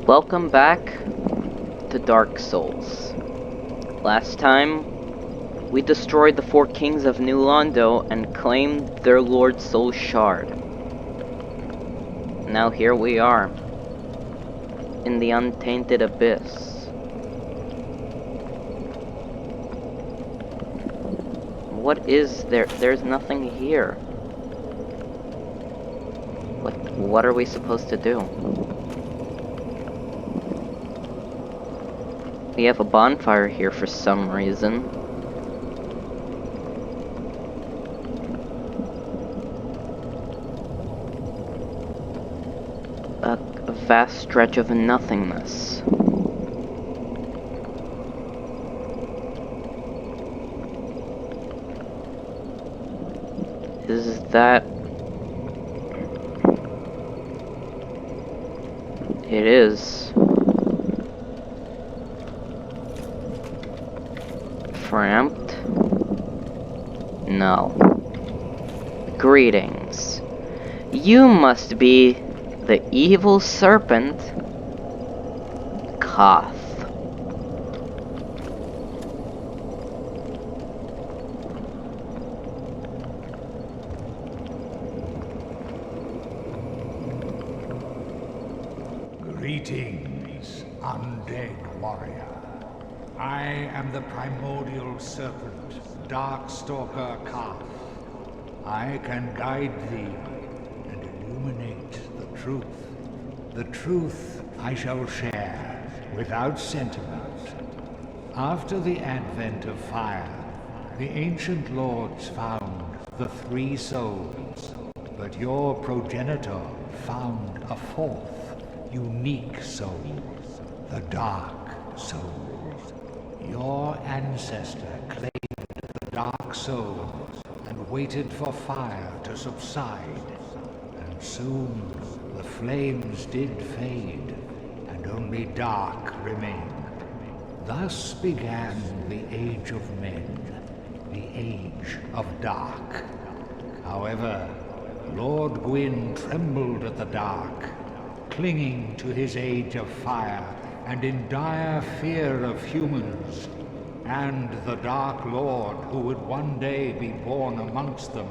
Welcome back to Dark Souls. Last time, we destroyed the four kings of New Londo and claimed their Lord Soul Shard. Now here we are, in the Untainted Abyss. What is there? There's nothing here. What are we supposed to do? We have a bonfire here for some reason. A vast stretch of nothingness. Is that... It is. Cramped? No. Greetings. You must be the evil serpent, Koth. Greetings, Undead warrior. I am the primordial serpent, Darkstalker Koth. I can guide thee and illuminate the truth. The truth I shall share without sentiment. After the advent of fire, the ancient lords found the three souls, but your progenitor found a fourth, unique soul, the Dark Soul. Your ancestor claimed the Dark Soul and waited for fire to subside, and soon the flames did fade, and only dark remained. Thus began the Age of Men, the Age of Dark. However, Lord Gwyn trembled at the dark, clinging to his Age of Fire and in dire fear of humans, and the Dark Lord who would one day be born amongst them.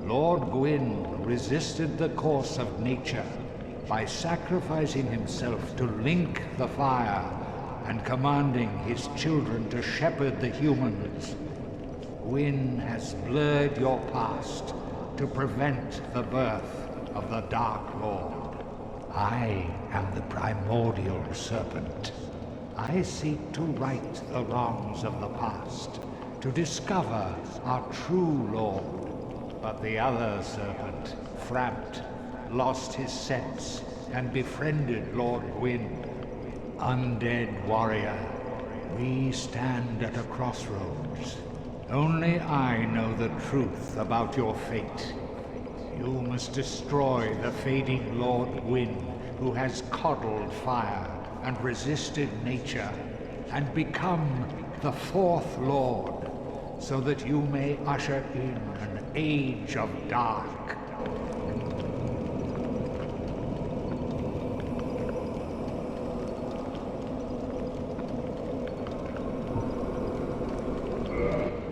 Lord Gwyn resisted the course of nature by sacrificing himself to link the fire and commanding his children to shepherd the humans. Gwyn has blurred your past to prevent the birth of the Dark Lord. I am the primordial serpent. I seek to right the wrongs of the past, to discover our true Lord. But the other serpent, Framt, lost his sense and befriended Lord Gwyn. Undead warrior, we stand at a crossroads. Only I know the truth about your fate. You must destroy the fading Lord Gwyn, who has coddled fire and resisted nature, and become the fourth Lord, so that you may usher in an age of dark.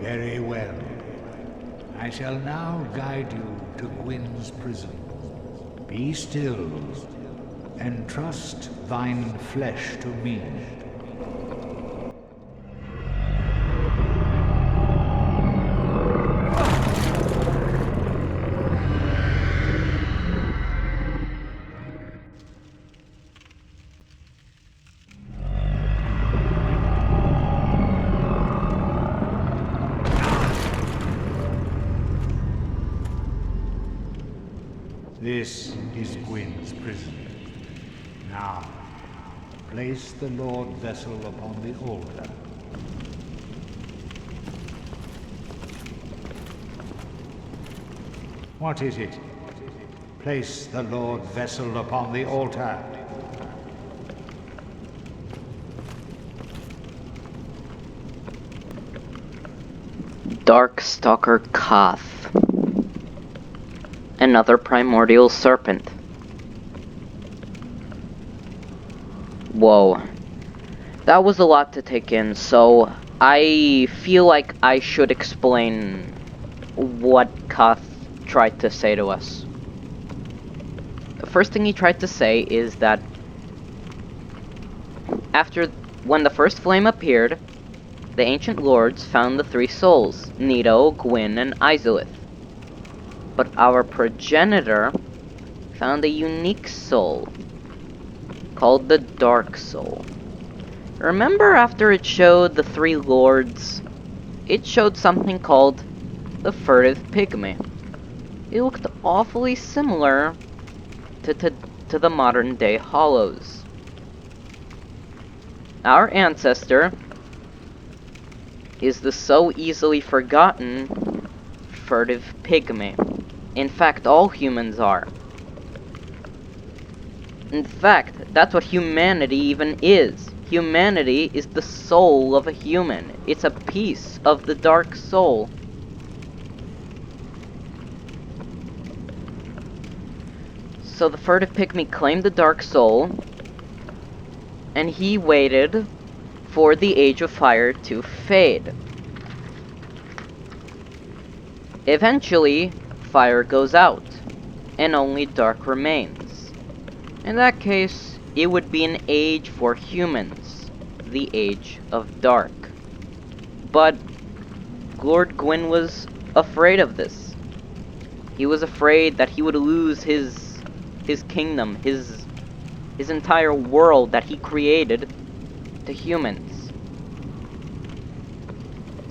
Very well. I shall now guide you to Gwyn's prison. Be still, and trust thine flesh to me. This is Gwyn's prison. Now, place the Lord vessel upon the altar. What is it? Place the Lord vessel upon the altar. Darkstalker Koth. Another primordial serpent. Whoa. That was a lot to take in, so I feel like I should explain what Koth tried to say to us. The first thing he tried to say is that when the first flame appeared, the ancient lords found the three souls, Nito, Gwyn, and Izalith. But our progenitor found a unique soul, called the Dark Soul. Remember after it showed the three lords, it showed something called the Furtive Pygmy. It looked awfully similar to the modern day Hollows. Our ancestor is the so easily forgotten Furtive Pygmy. In fact, all humans are. In fact, that's what humanity even is. Humanity is the soul of a human. It's a piece of the Dark Soul. So the Furtive Pygmy claimed the Dark Soul, and he waited for the Age of Fire to fade. Eventually, fire goes out, and only dark remains. In that case, it would be an age for humans, the Age of Dark. But Lord Gwyn was afraid of this. He was afraid that he would lose his kingdom, his entire world that he created to humans.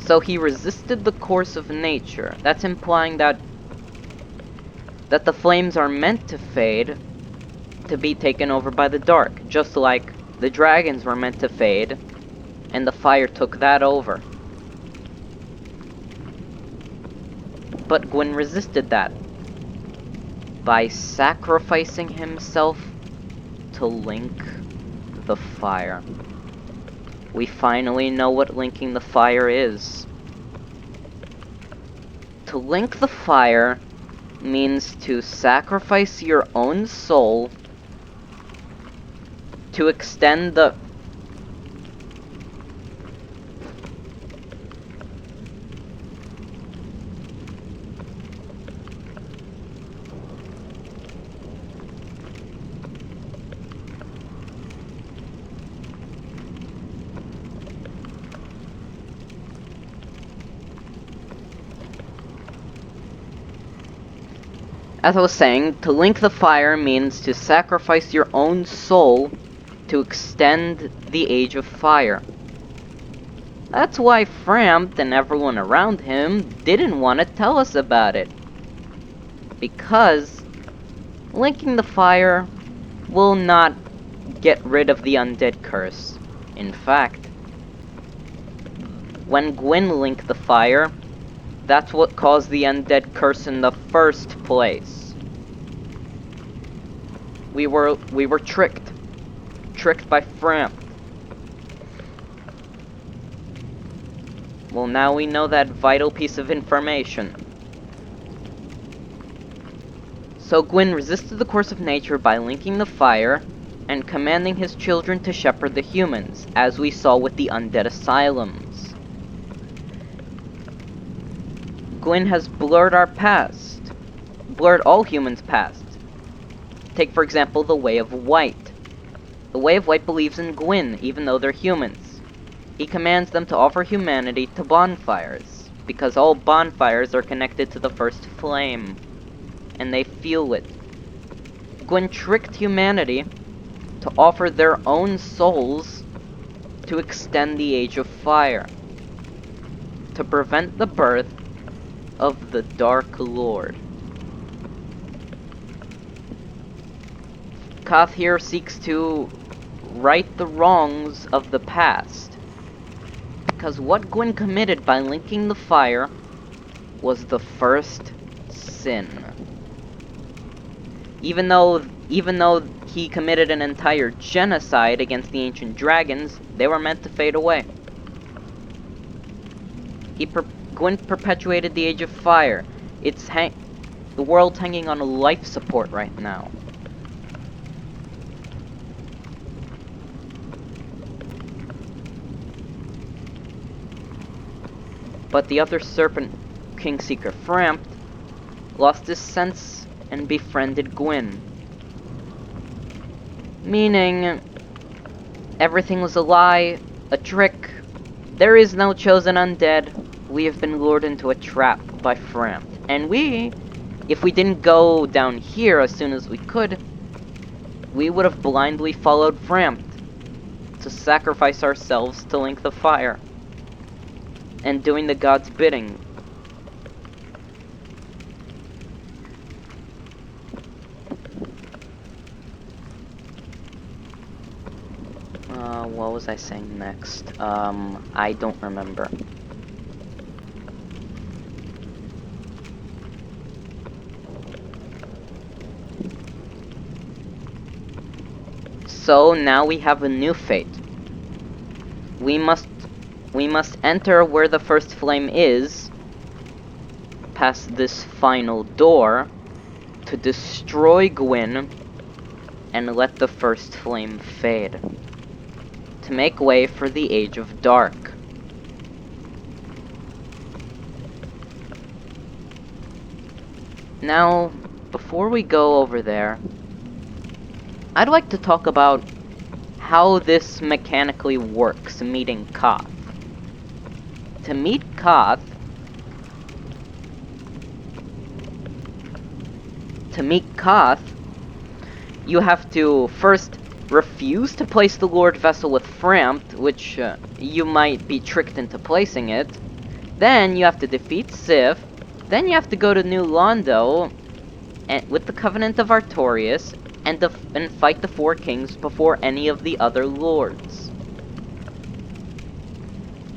So he resisted the course of nature. That's implying that the flames are meant to fade, to be taken over by the dark, just like the dragons were meant to fade, and the fire took that over. But Gwyn resisted that by sacrificing himself to link the fire. We finally know what linking the fire is. To link the fire means to sacrifice your own soul to extend the... As I was saying, to link the fire means to sacrifice your own soul to extend the Age of Fire. That's why Frampt and everyone around him didn't want to tell us about it. Because linking the fire will not get rid of the undead curse. In fact, when Gwyn linked the fire, that's what caused the undead curse in the first place. We were tricked. Tricked by Frampt. Well, now we know that vital piece of information. So Gwyn resisted the course of nature by linking the fire and commanding his children to shepherd the humans, as we saw with the undead asylums. Gwyn has blurred our past. Blurred all humans' past. Take, for example, the Way of White. The Way of White believes in Gwyn, even though they're humans. He commands them to offer humanity to bonfires, because all bonfires are connected to the first flame, and they feel it. Gwyn tricked humanity to offer their own souls to extend the Age of Fire, to prevent the birth of the Dark Lord. Koth here seeks to right the wrongs of the past, because what Gwyn committed by linking the fire was the first sin. Even though he committed an entire genocide against the ancient dragons, they were meant to fade away. Gwyn perpetuated the Age of Fire. The world's hanging on a life support right now. but the other serpent, Kingseeker Frampt, lost his sense and befriended Gwyn. Meaning, everything was a lie, a trick. There is no chosen undead. We have been lured into a trap by Frampt. And if we didn't go down here as soon as we could, we would have blindly followed Frampt to sacrifice ourselves to Link the Fire. And doing the god's bidding. What was I saying next? I don't remember. So now we have a new fate. We must enter where the first flame is, past this final door, to destroy Gwyn and let the first flame fade, to make way for the Age of Dark. Now, before we go over there, I'd like to talk about how this mechanically works, meeting Koth. To meet Koth, you have to first refuse to place the Lord Vessel with Frampt, which you might be tricked into placing it. Then you have to defeat Sif. Then you have to go to New Londo with the Covenant of Artorias and fight the Four Kings before any of the other lords.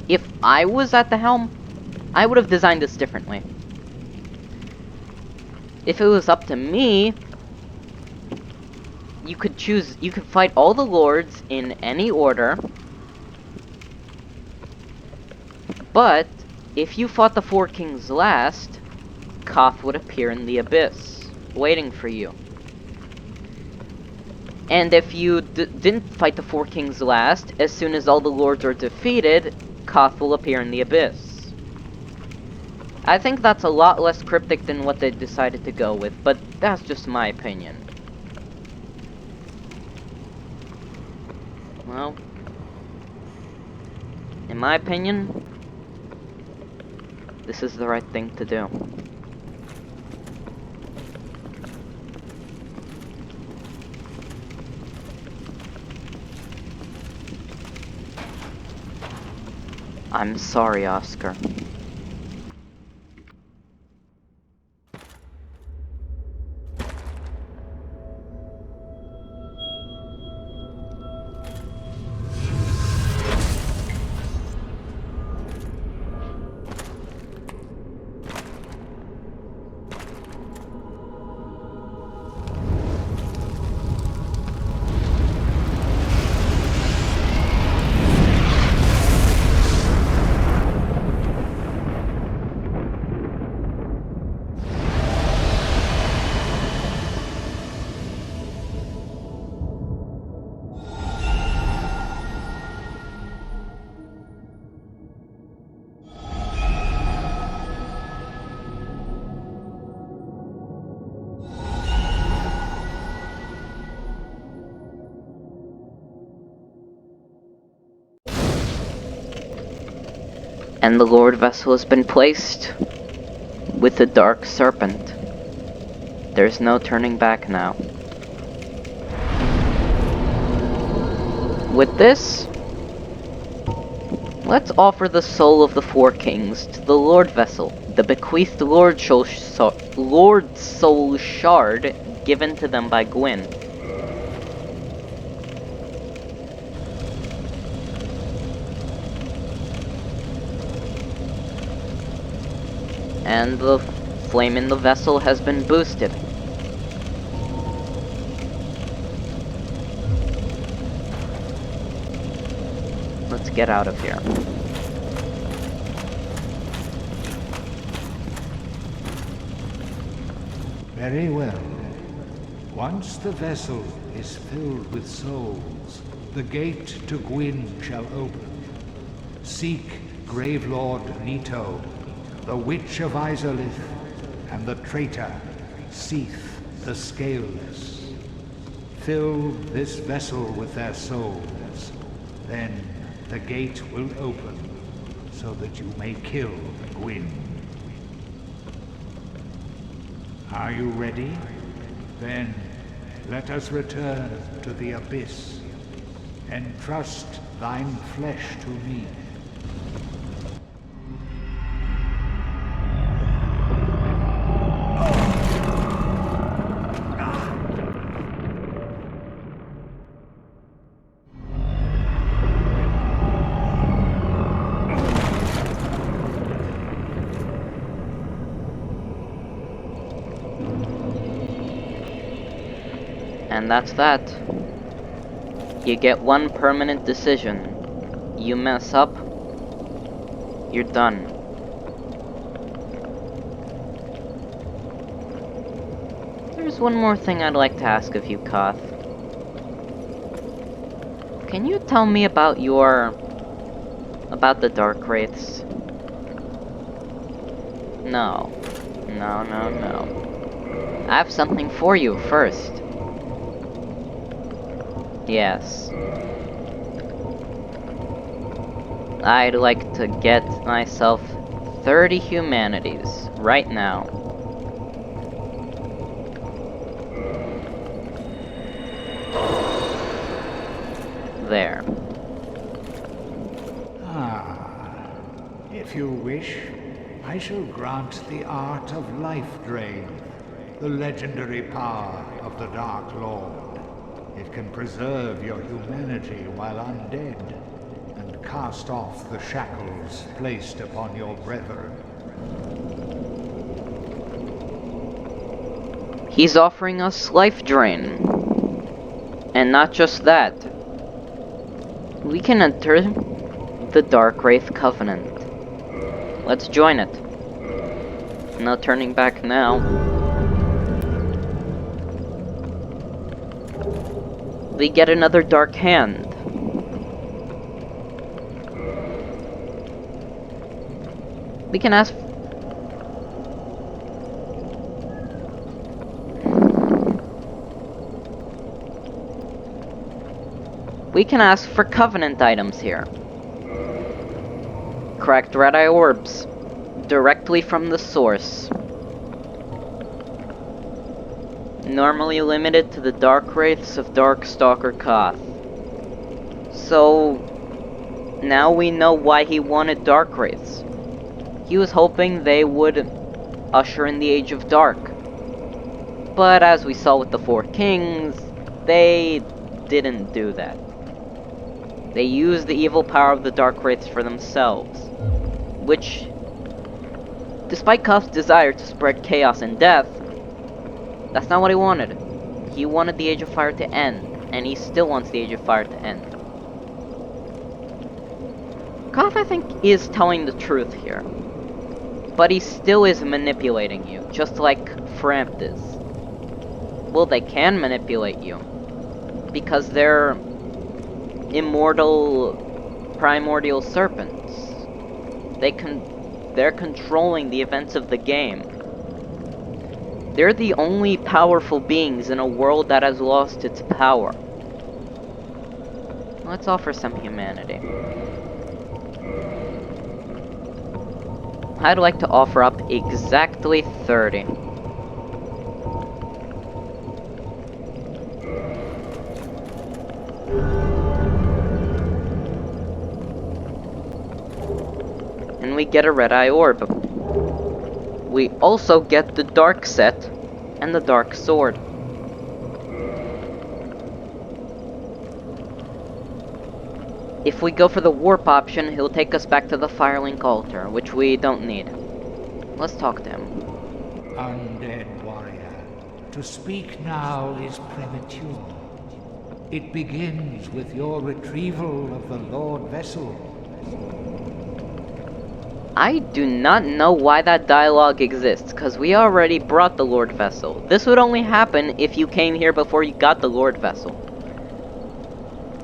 If I was at the helm, I would have designed this differently. If it was up to me, you could fight all the lords in any order, but if you fought the Four Kings last, Koth would appear in the Abyss, waiting for you. And if you didn't fight the Four Kings last, as soon as all the lords are defeated, Koth will appear in the Abyss. I think that's a lot less cryptic than what they decided to go with, but that's just my opinion. Well, in my opinion, this is the right thing to do. I'm sorry, Oscar. And the Lord Vessel has been placed with the Dark Serpent. There's no turning back now. With this, let's offer the soul of the Four Kings to the Lord Vessel, the bequeathed Lord Soul Shard given to them by Gwyn. And the flame in the vessel has been boosted. Let's get out of here. Very well. Once the vessel is filled with souls, the gate to Gwyn shall open. Seek Gravelord Nito, the Witch of Izalith, and the traitor, Seath the Scaleless. Fill this vessel with their souls. Then the gate will open, so that you may kill Gwyn. Are you ready? Then let us return to the Abyss, and trust thine flesh to me. And that's that. You get one permanent decision. You mess up, you're done. There's one more thing I'd like to ask of you, Koth. Can you tell me about the Dark Wraiths? No. No. I have something for you first. Yes. I'd like to get myself 30 humanities right now. There. If you wish, I shall grant the art of life drain, the legendary power of the Dark Lord. It can preserve your humanity while undead, and cast off the shackles placed upon your brethren. He's offering us life drain. And not just that. We can enter the Dark Wraith Covenant. Let's join it. No turning back now. We get another Dark Hand. We can ask... We can ask for Covenant items here. Cracked red-eye orbs. Directly from the source. Normally limited to the Dark Wraiths of Darkstalker Koth. So... now we know why he wanted Dark Wraiths. He was hoping they would usher in the Age of Dark. But as we saw with the Four Kings, they didn't do that. They used the evil power of the Dark Wraiths for themselves. Which, despite Koth's desire to spread chaos and death, that's not what he wanted. He wanted the Age of Fire to end, and he still wants the Age of Fire to end. Koth, I think, is telling the truth here. But he still is manipulating you, just like Frampt is. Well, they can manipulate you. Because they're immortal primordial serpents. They're controlling the events of the game. They're the only powerful beings in a world that has lost its power. Let's offer some humanity. I'd like to offer up exactly 30. And we get a red-eye orb. We also get the Dark Set and the Dark Sword. If we go for the warp option, he'll take us back to the Firelink altar, which we don't need. Let's talk to him. Undead warrior, to speak now is premature. It begins with your retrieval of the Lord Vessel. I do not know why that dialogue exists, because we already brought the Lord Vessel. This would only happen if you came here before you got the Lord Vessel.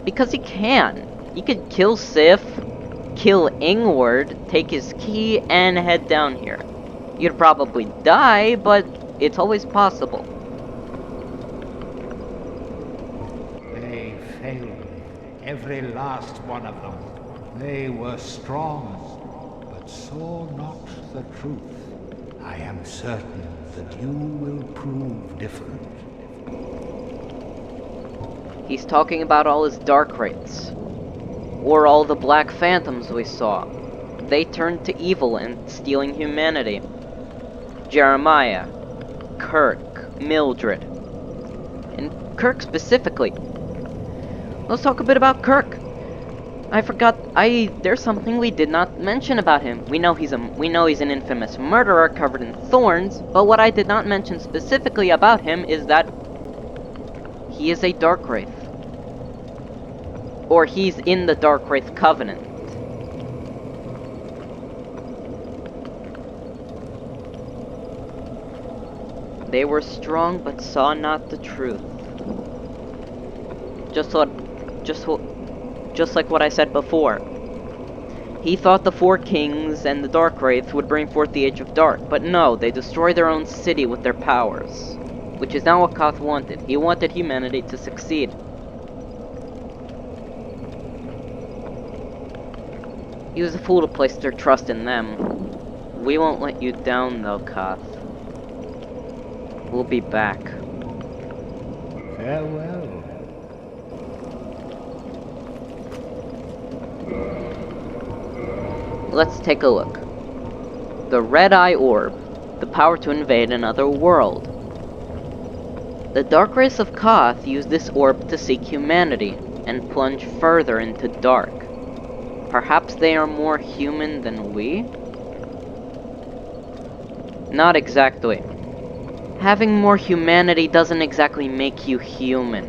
Because he can. He could kill Sif, kill Ingward, take his key, and head down here. You'd probably die, but it's always possible. They failed me, every last one of them. They were strong, but saw not the truth. I am certain that you will prove different. He's talking about all his dark wraiths. Or all the black phantoms we saw. They turned to evil and stealing humanity. Jeremiah, Kirk, Mildred. And Kirk specifically. Let's talk a bit about Kirk. There's something we did not mention about him. We know he's an infamous murderer covered in thorns, but what I did not mention specifically about him is that he is a dark wraith. Or he's in the Dark Wraith Covenant. They were strong but saw not the truth. Just like what I said before. He thought the four kings and the Dark Wraith would bring forth the Age of Dark, but no, they destroyed their own city with their powers. Which is not what Koth wanted. He wanted humanity to succeed. He was a fool to place their trust in them. We won't let you down, though, Koth. We'll be back. Farewell. Let's take a look. The Red Eye Orb. The power to invade another world. The Dark Race of Koth used this orb to seek humanity, and plunge further into dark. Perhaps they are more human than we? Not exactly. Having more humanity doesn't exactly make you human.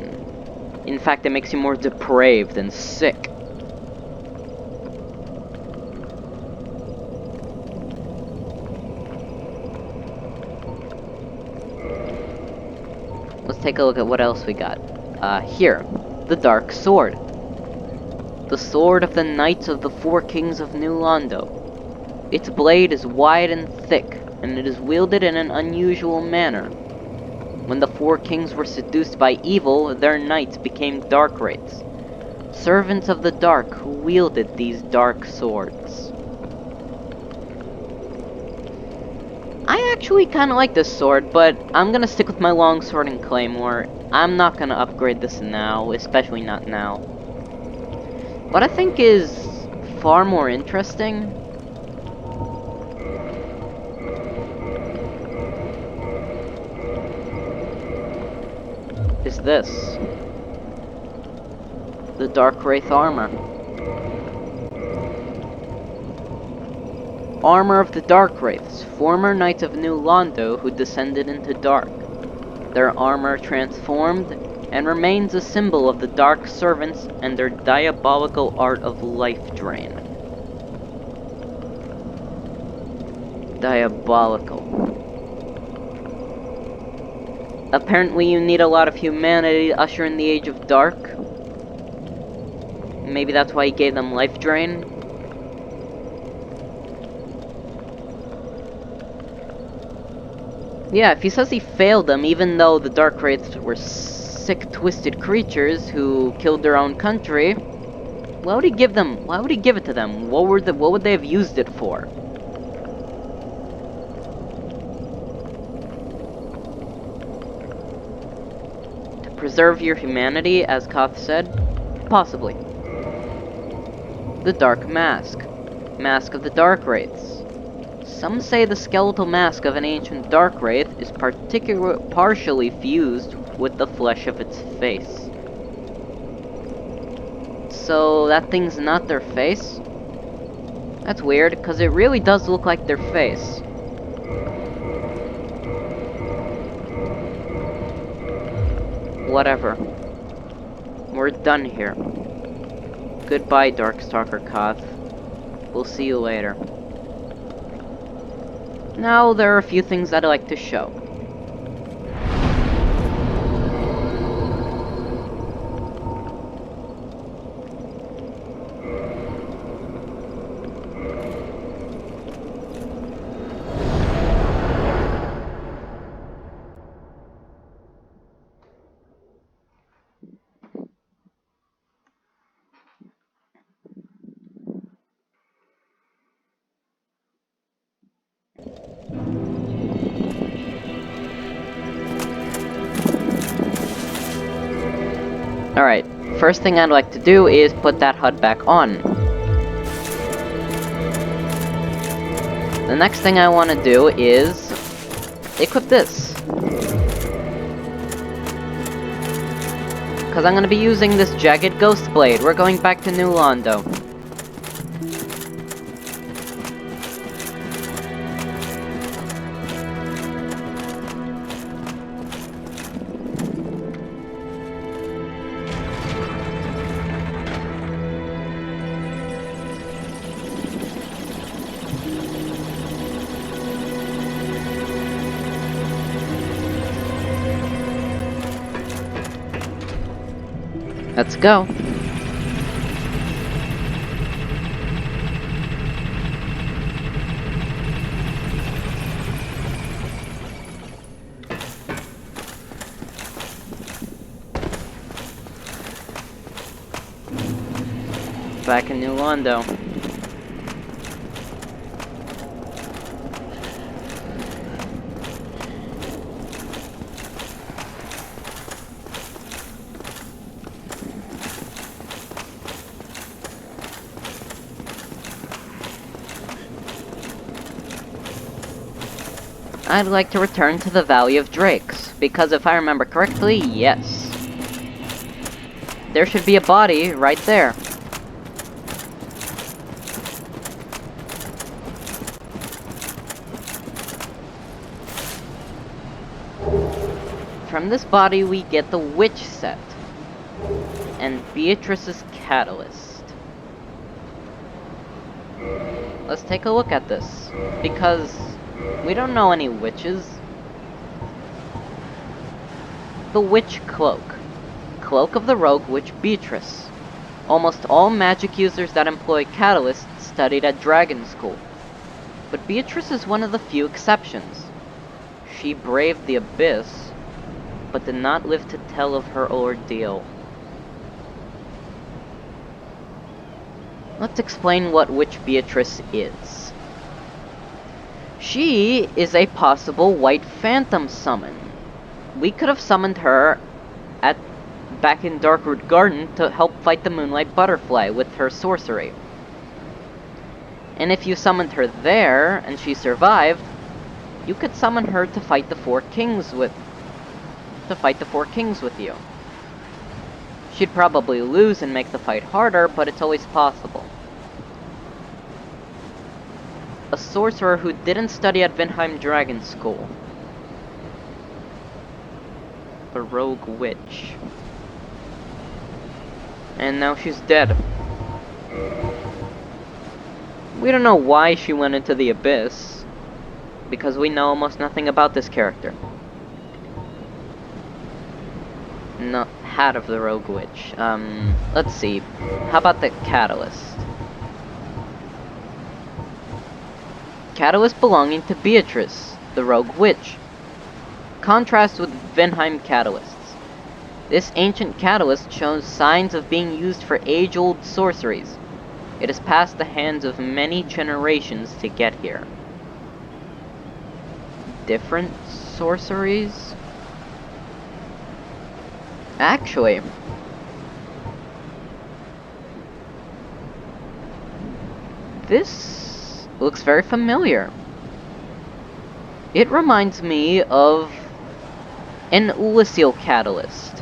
In fact, it makes you more depraved and sick. Let's take a look at what else we got. Here. The Dark Sword. The sword of the Knights of the Four Kings of New Londo. Its blade is wide and thick, and it is wielded in an unusual manner. When the Four Kings were seduced by evil, their knights became Dark Wraiths, servants of the dark who wielded these dark swords. I actually kinda like this sword, but I'm gonna stick with my longsword and claymore. I'm not gonna upgrade this now, especially not now. What I think is far more interesting is this. The Dark Wraith armor. Armor of the Dark Wraiths, former Knights of New Londo who descended into dark. Their armor transformed and remains a symbol of the Dark Servants and their diabolical art of life drain. Diabolical. Apparently you need a lot of humanity to usher in the Age of Dark. Maybe that's why he gave them life drain. Yeah, if he says he failed them, even though the Dark Wraiths were sick, twisted creatures who killed their own country, why would he give it to them? What would they have used it for? To preserve your humanity, as Koth said? Possibly. The Dark Mask. Mask of the Dark Wraiths. Some say the skeletal mask of an ancient Dark Wraith is partially fused with the flesh of its face. So that thing's not their face? That's weird, because it really does look like their face. Whatever. We're done here. Goodbye, Darkstalker Koth. We'll see you later. Now, there are a few things I'd like to show. Alright, first thing I'd like to do is put that HUD back on. The next thing I want to do is equip this. Because I'm going to be using this Jagged Ghost Blade. We're going back to New Londo. Let's go. Back in New Londo. I'd like to return to the Valley of Drakes, because if I remember correctly, yes. There should be a body right there. From this body we get the Witch set, and Beatrice's Catalyst. Let's take a look at this, because we don't know any witches. The Witch Cloak. Cloak of the Rogue Witch Beatrice. Almost all magic users that employ Catalyst studied at Dragon School. But Beatrice is one of the few exceptions. She braved the Abyss, but did not live to tell of her ordeal. Let's explain what Witch Beatrice is. She is a possible White Phantom summon. We could have summoned her back in Darkroot Garden to help fight the Moonlight Butterfly with her sorcery. And if you summoned her there, and she survived, you could summon her to fight the Four Kings with you. She'd probably lose and make the fight harder, but it's always possible. A sorcerer who didn't study at Vinheim Dragon School. The Rogue Witch. And now she's dead. We don't know why she went into the Abyss, because we know almost nothing about this character. No, hat of the Rogue Witch. Let's see. How about the Catalyst? Catalyst belonging to Beatrice, the Rogue Witch. Contrast with Vinheim Catalysts. This ancient catalyst shows signs of being used for age-old sorceries. It has passed the hands of many generations to get here. Different sorceries? Actually, this looks very familiar. It reminds me of an Ulyssil catalyst.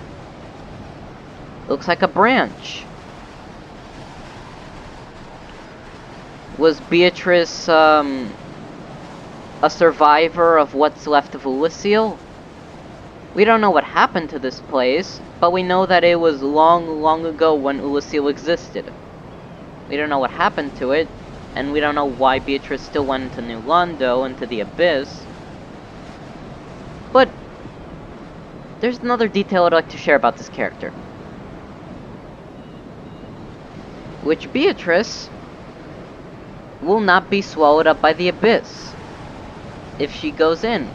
Looks like a branch. Was Beatrice, a survivor of what's left of Ulyssil? We don't know what happened to this place, but we know that it was long, long ago when Ulyssil existed. We don't know what happened to it, and we don't know why Beatrice still went into New Londo, into the Abyss. But there's another detail I'd like to share about this character. Which Beatrice will not be swallowed up by the Abyss if she goes in.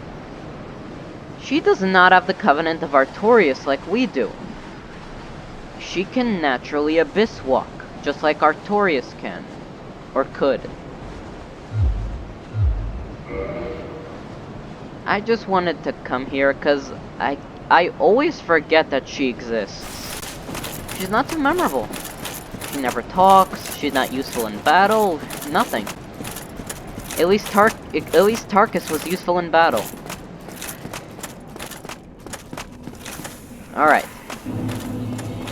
She does not have the Covenant of Artorias like we do. She can naturally Abyss walk, just like Artorias can, or could. I just wanted to come here because I always forget that she exists. She's not too memorable. She never talks, she's not useful in battle, nothing. At least Tarkus was useful in battle. Alright.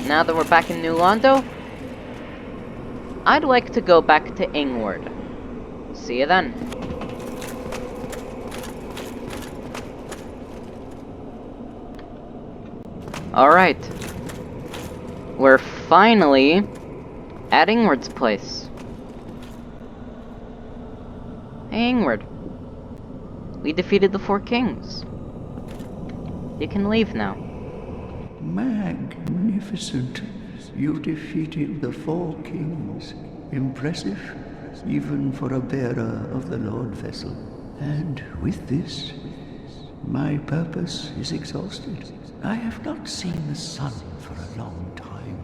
Now that we're back in New Londo, I'd like to go back to Ingward. See you then. Alright. We're finally at Ingward's place. Hey Ingward. We defeated the 4 kings. You can leave now. Magnificent. You defeated the 4 kings. Impressive, even for a bearer of the Lord Vessel. And with this, my purpose is exhausted. I have not seen the sun for a long time.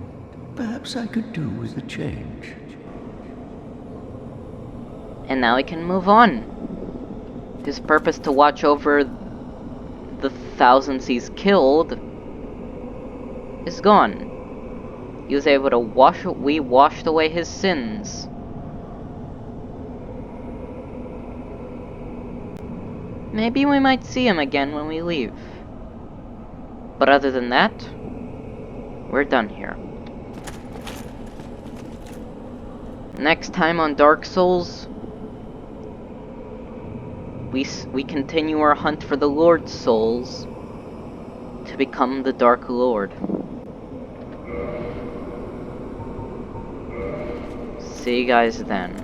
Perhaps I could do with a change. And now he can move on. His purpose to watch over the thousands he's killed is gone. He was able to we washed away his sins. Maybe we might see him again when we leave. But other than that, we're done here. Next time on Dark Souls, we continue our hunt for the Lord's souls to become the Dark Lord. See you guys then.